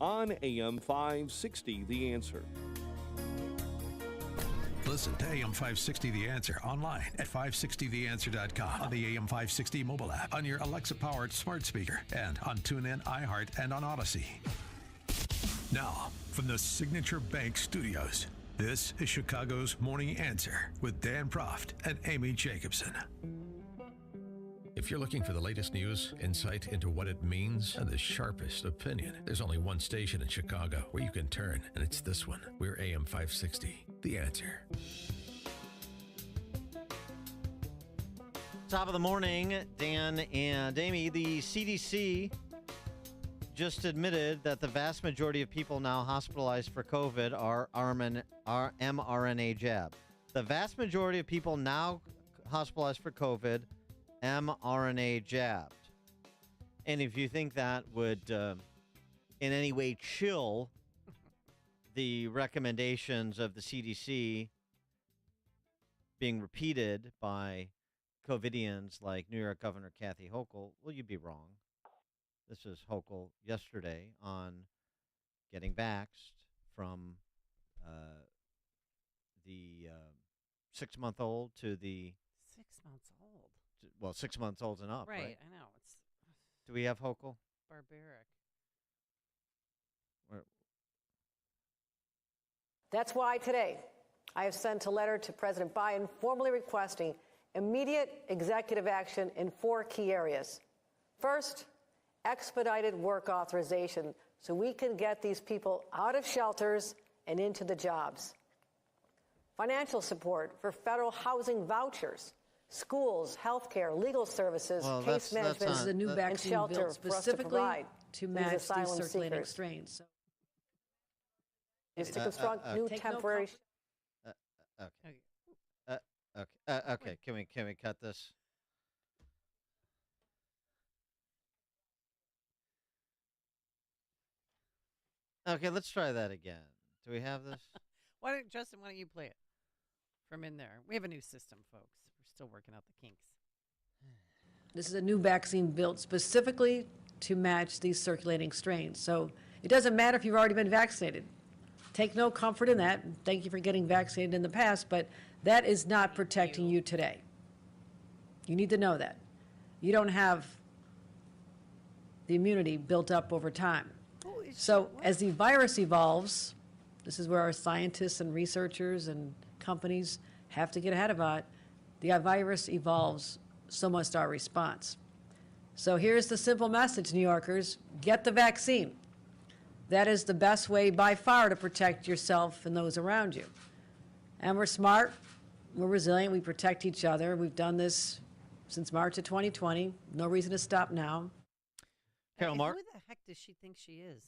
on AM 560 The Answer. Listen to AM 560 The Answer online at 560theanswer.com, on the AM 560 mobile app, on your Alexa-powered smart speaker, and on TuneIn, iHeart, and on Odyssey. Now, from the Signature Bank Studios, this is Chicago's Morning Answer with Dan Proft and Amy Jacobson. If you're looking for the latest news, insight into what it means, and the sharpest opinion, there's only one station in Chicago where you can turn, and it's this one. We're AM 560, The Answer. Top of the morning, Dan and Amy. The CDC just admitted that the vast majority of people now hospitalized for COVID are mRNA jab. The vast majority of people now hospitalized for COVID, mRNA jabbed. And if you think that would in any way chill the recommendations of the CDC being repeated by COVIDians like New York Governor Kathy Hochul, well, you'd be wrong. This is Hochul yesterday on getting vaxxed from the 6-month-old to the 6 months old. Well, 6 months old and up, right? I know. It's Do we have Hochul? barbaric. That's why today I have sent a letter to President Biden formally requesting immediate executive action in 4 key areas. First, expedited work authorization so we can get these people out of shelters and into the jobs. Financial support for federal housing vouchers, schools, healthcare, legal services, case management, This is a new and vaccine shelter built for us to specifically provide to these match these asylum circulating seekers. strains. Is to construct new Take no temporary. Okay. Can we cut this? Okay, let's try that again. Do we have this? Justin, why don't you play it from in there? We have a new system, folks. We're still working out the kinks. This is a new vaccine built specifically to match these circulating strains. So it doesn't matter if you've already been vaccinated. Take no comfort in that. Thank you for getting vaccinated in the past, but that is not protecting you today. You need to know that. You don't have the immunity built up over time. So as the virus evolves, this is where our scientists and researchers and companies have to get ahead of it. The virus evolves, so must our response. So here's the simple message, New Yorkers. Get the vaccine. That is the best way by far to protect yourself and those around you. And we're smart, we're resilient, we protect each other. We've done this since March of 2020. No reason to stop now. Karol Who the heck does she think she is?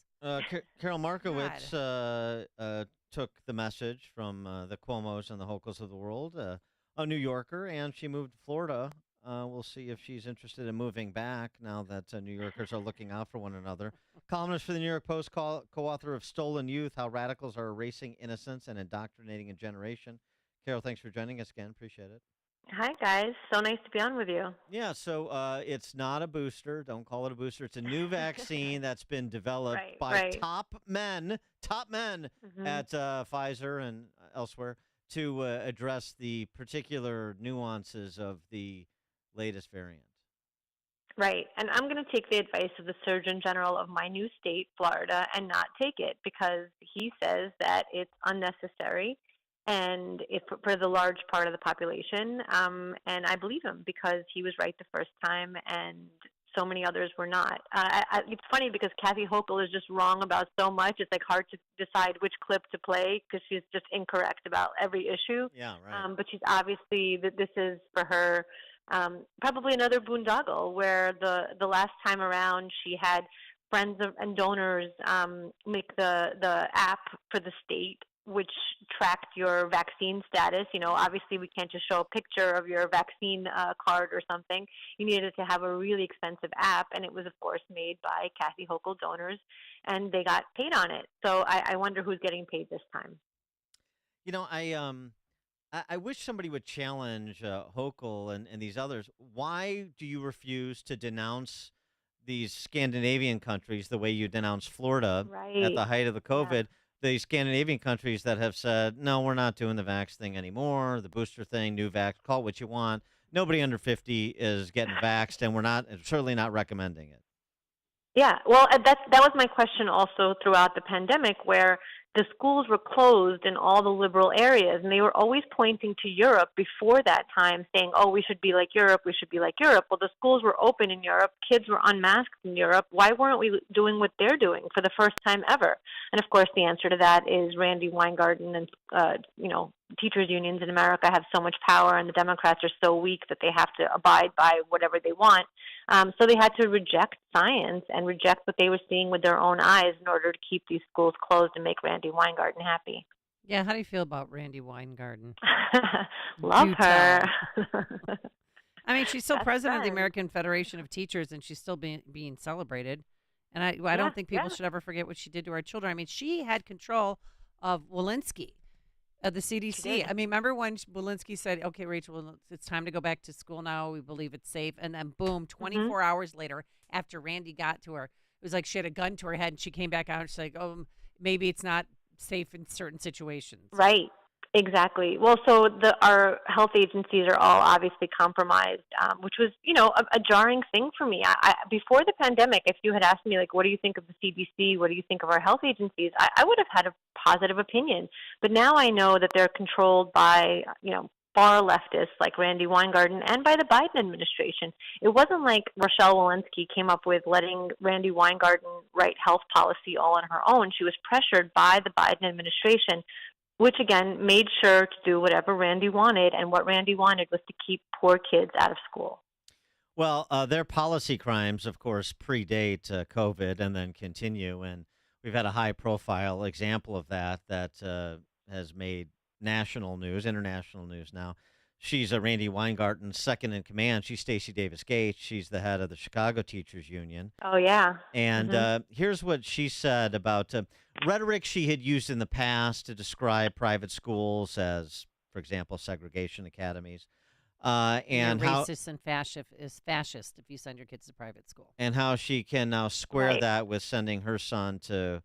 Karol Markowicz took the message from the Cuomos and the Hochuls of the world, a New Yorker, and she moved to Florida. We'll see if she's interested in moving back now that New Yorkers are looking out for one another. Columnist for the New York Post, co-author of Stolen Youth, How Radicals Are Erasing Innocence and Indoctrinating a Generation. Karol, thanks for joining us again. Appreciate it. Hi, guys. So nice to be on with you. Yeah, so it's not a booster. Don't call it a booster. It's a new vaccine that's been developed by top men at Pfizer and elsewhere to address the particular nuances of the latest variant. Right. And I'm going to take the advice of the Surgeon General of my new state, Florida, and not take it because he says that it's unnecessary and if for the large part of the population. And I believe him because he was right the first time and so many others were not. It's funny because Kathy Hochul is just wrong about so much. It's like hard to decide which clip to play because she's just incorrect about every issue. Yeah, right. But she's obviously, this is for her probably another boondoggle where the last time around she had friends and donors make the app for the state which tracked your vaccine status. You know, obviously we can't just show a picture of your vaccine card or something. You needed to have a really expensive app, and it was, of course, made by Kathy Hochul donors, and they got paid on it. So I wonder who's getting paid this time. You know, I wish somebody would challenge Hochul and these others. Why do you refuse to denounce these Scandinavian countries, the way you denounced Florida at the Right. height of the COVID, the Scandinavian countries that have said, no, we're not doing the vax thing anymore, the booster thing, new vax, call it what you want. Nobody under 50 is getting vaxxed, and we're not certainly not recommending it. Yeah, well, that was my question also throughout the pandemic, where the schools were closed in all the liberal areas, and they were always pointing to Europe before that time, saying, "Oh, we should be like Europe. We should be like Europe." Well, the schools were open in Europe. Kids were unmasked in Europe. Why weren't we doing what they're doing for the first time ever? And of course, the answer to that is Randy Weingarten and teachers unions in America have so much power, and the Democrats are so weak that they have to abide by whatever they want. So they had to reject science and reject what they were seeing with their own eyes in order to keep these schools closed and make Randy Weingarten happy. Yeah, how do you feel about Randy Weingarten? Love Do her. tell. I mean, she's still Best president of the friend. American Federation of Teachers, and she's still being celebrated. And I Yeah, don't think people yeah. should ever forget what she did to our children. I mean, she had control of Walensky, of the CDC. did. I mean, remember when Walensky said, "Okay, Rachel, well, it's time to go back to school now. We believe it's safe." And then, boom, 24 hours later, after Randy got to her, it was like she had a gun to her head, and she came back out, and she's like, "Oh, maybe it's not safe in certain situations." Right. Exactly. Well, so our health agencies are all obviously compromised, which was, a jarring thing for me. Before the pandemic, if you had asked me, like, what do you think of the CDC? What do you think of our health agencies? I would have had a positive opinion. But now I know that they're controlled by, far leftists like Randy Weingarten and by the Biden administration. It wasn't like Rochelle Walensky came up with letting Randy Weingarten write health policy all on her own. She was pressured by the Biden administration, which again made sure to do whatever Randy wanted, and what Randy wanted was to keep poor kids out of school. Well, their policy crimes, of course, predate COVID and then continue. And we've had a high-profile example of that has made national news, international news now. She's Randy Weingarten's second in command. She's Stacey Davis Gates. She's the head of the Chicago Teachers Union. Oh, yeah. And here's what she said about rhetoric she had used in the past to describe private schools as, for example, segregation academies. And You're how racist and fascist if you send your kids to private school. and how she can now square Right. that with sending her son to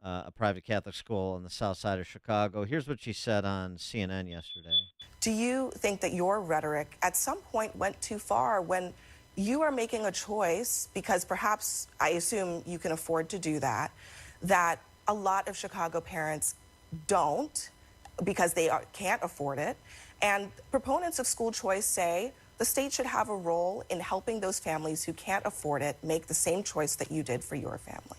a private Catholic school on the south side of Chicago. Here's what she said on CNN yesterday. Do you think that your rhetoric at some point went too far when you are making a choice, because perhaps I assume you can afford to do that a lot of Chicago parents don't because they can't afford it. And proponents of school choice say the state should have a role in helping those families who can't afford it make the same choice that you did for your family.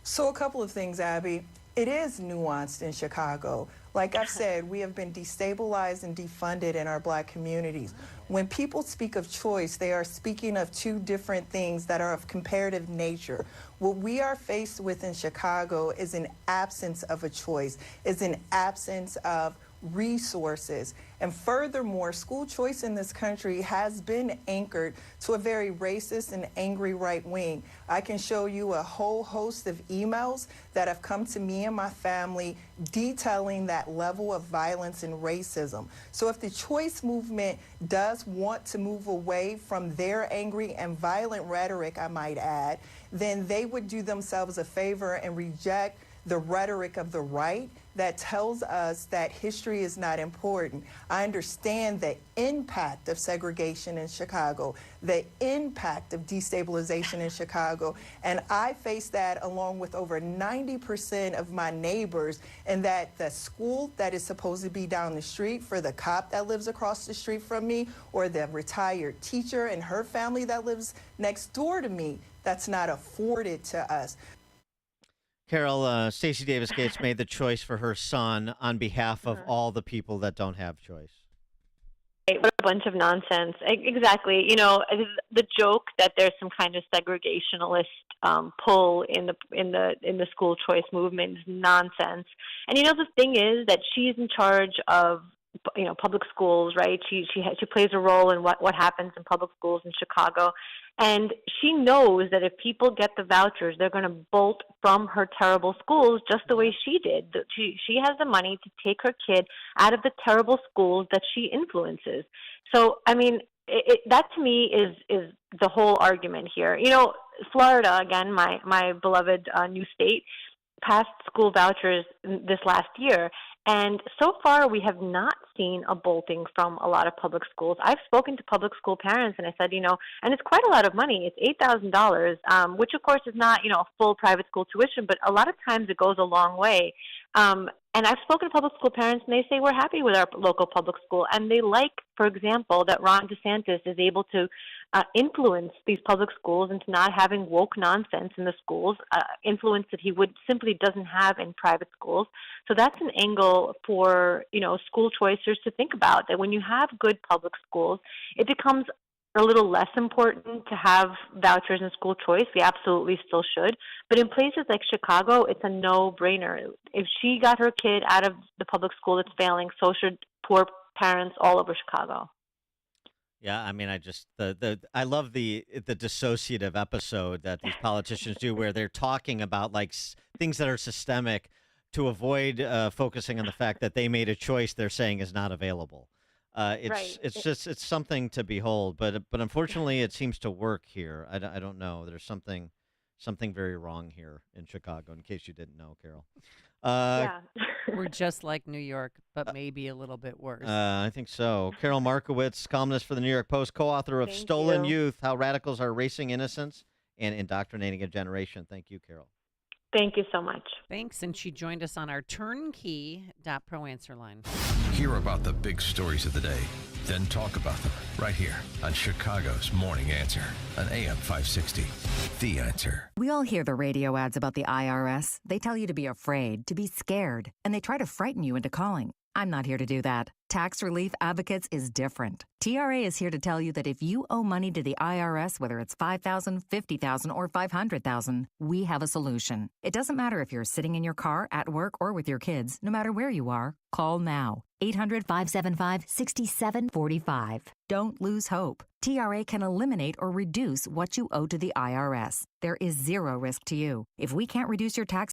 So a couple of things, Abby. It is nuanced in Chicago. Like I've said, we have been destabilized and defunded in our black communities. When people speak of choice, they are speaking of two different things that are of comparative nature. What we are faced with in Chicago is an absence of a choice, is an absence of resources. And furthermore, school choice in this country has been anchored to a very racist and angry right wing. I can show you a whole host of emails that have come to me and my family detailing that level of violence and racism. So if the choice movement does want to move away from their angry and violent rhetoric, I might add, then they would do themselves a favor and reject the rhetoric of the right that tells us that history is not important. I understand the impact of segregation in Chicago, the impact of destabilization in Chicago, and I face that along with over 90% of my neighbors, and that the school that is supposed to be down the street for the cop that lives across the street from me, or the retired teacher and her family that lives next door to me, that's not afforded to us. Karol, Stacey Davis Gates made the choice for her son on behalf of all the people that don't have choice. What a bunch of nonsense. Exactly. The joke that there's some kind of segregationalist pull in the school choice movement is nonsense. And the thing is that she's in charge of public schools, right? She plays a role in what happens in public schools in Chicago. And she knows that if people get the vouchers, they're going to bolt from her terrible schools just the way she did. She has the money to take her kid out of the terrible schools that she influences. So, I mean, that to me is the whole argument here. Florida, again, my beloved new state, passed school vouchers this last year. And so far, we have not seen a bolting from a lot of public schools. I've spoken to public school parents, and I said, and it's quite a lot of money. It's $8,000, which, of course, is not, a full private school tuition, but a lot of times it goes a long way. And I've spoken to public school parents, and they say we're happy with our local public school. And they like, for example, that Ron DeSantis is able to influence these public schools into not having woke nonsense in the schools, influence that he simply doesn't have in private schools. So that's an angle for, school choicers to think about, that when you have good public schools, it becomes a little less important to have vouchers in school choice. We absolutely still should. But in places like Chicago, it's a no-brainer. If she got her kid out of the public school that's failing, so should poor parents all over Chicago. Yeah, I mean, I love the dissociative episode that these politicians do, where they're talking about things that are systemic to avoid focusing on the fact that they made a choice they're saying is not available. It's something to behold, but unfortunately, it seems to work here. I don't know. There's something very wrong here in Chicago. In case you didn't know, Carol. Yeah. We're just like New York, but maybe a little bit worse. I think so. Karol Markowicz, columnist for the New York Post, co-author of Stolen Youth, How Radicals Are Erasing Innocence and Indoctrinating a Generation. Thank you, Carol. Thank you so much. Thanks. And she joined us on our turnkey.pro answer line. Hear about the big stories of the day, then talk about them right here on Chicago's Morning Answer on AM 560. The Answer. We all hear the radio ads about the IRS. They tell you to be afraid, to be scared, and they try to frighten you into calling. I'm not here to do that. Tax Relief Advocates is different. TRA is here to tell you that if you owe money to the IRS, whether it's $5,000, $50,000, or $500,000, we have a solution. It doesn't matter if you're sitting in your car, at work, or with your kids. No matter where you are, call now. 800-575-6745. Don't lose hope. TRA can eliminate or reduce what you owe to the IRS. There is zero risk to you. If we can't reduce your tax